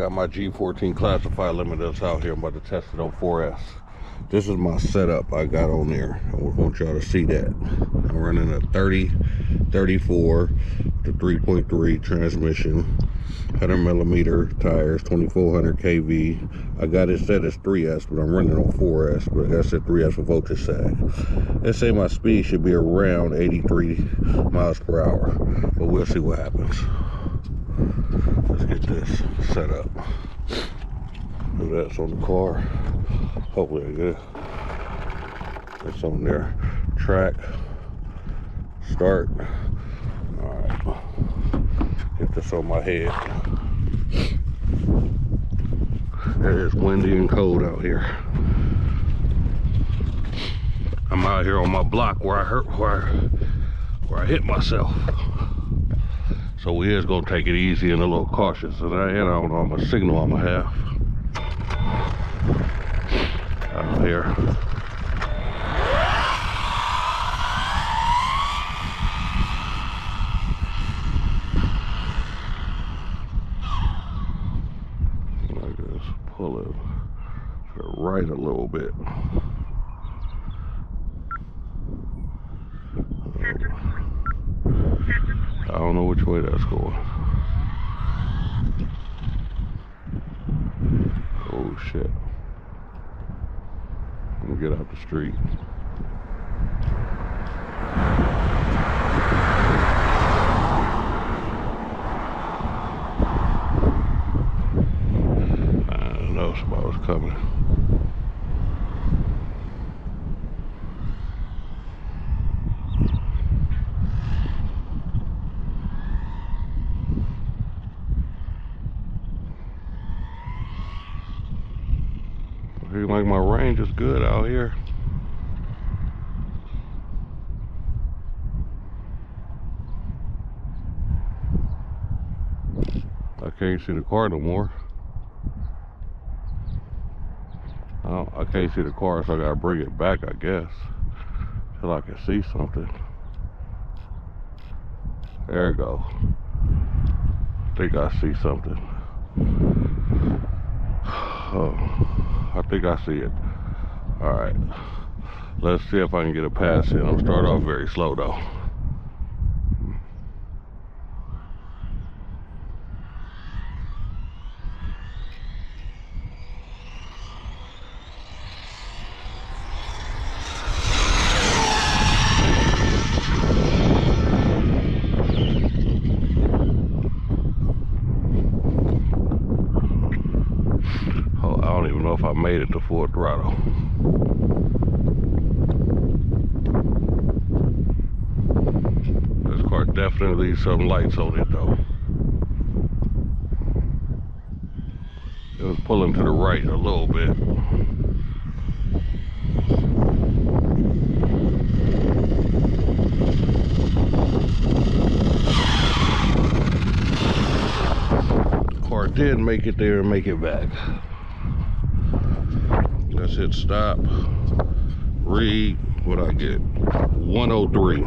got my G14 classified Limitless out here. I'm about to test it on 4S. This is my setup I got on there. I want y'all to see that. I'm running a 34 to 3.3 transmission, 100mm tires, 2400 kV. I got it set as 3S, but I'm running on 4S, but I said 3S for voltage sag. They say my speed should be around 83 miles per hour, but we'll see what happens. Let's get this set up. That's on the car. Hopefully I get it. It's on there. Track. Start. Alright. Get this on my head. It is windy and cold out here. I'm out here on my block where I hit myself. So we is gonna take it easy and a little cautious. And I don't know how much signal I'm gonna have out here. I just pull it to the right a little bit. I don't know which way that's going. Oh shit. I'm gonna get out the street. I don't know, somebody was coming. Seems like my range is good out here. I can't see the car no more. I can't see the car, so I gotta bring it back, I guess, till I can see something. There we go. I think I see something. Oh, I think I see it. All right, let's see if I can get a pass in. I'll start off very slow though. I don't even know if I made it to full throttle. This car definitely needs some lights on it though. It was pulling to the right a little bit. The car did make it there and make it back. Let's hit stop. Read what I get. 103.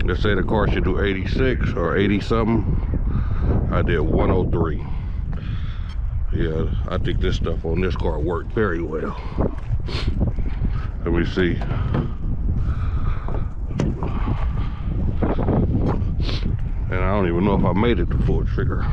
They say the car should do 86 or 80 something. I did 103. Yeah, I think this stuff on this car worked very well. Let me see. And I don't even know if I made it to full trigger.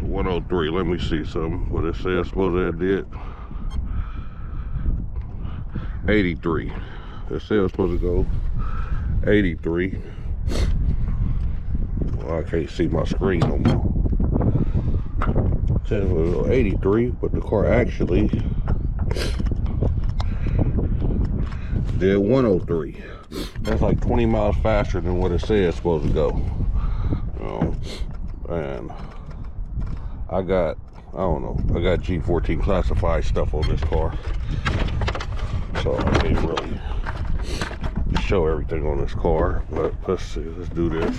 103. Let me see something. What it says. Suppose I did 83. It says it's supposed to go 83. Well, I can't see my screen no more. It says it was 83, but the car actually did 103. That's like 20 miles faster than what it says it's supposed to go. And I got G14 classified stuff on this car, so I can't really show everything on this car, but let's see, let's do this.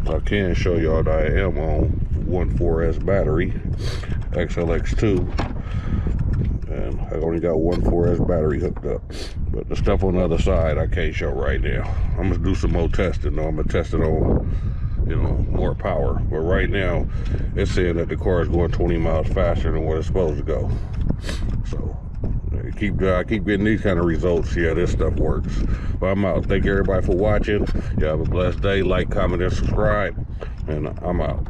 I can show y'all that I am on 1.4S battery, XLX2. and I only got one 4S battery hooked up. But the stuff on the other side I can't show right now. I'm gonna do some more testing though. I'm gonna test it on, you know, more power. But right now it's saying that the car is going 20 miles faster than what it's supposed to go. So I keep getting these kind of results. Yeah, this stuff works. But I'm out. Thank everybody for watching. You have a blessed day. Like, comment, and subscribe. And I'm out.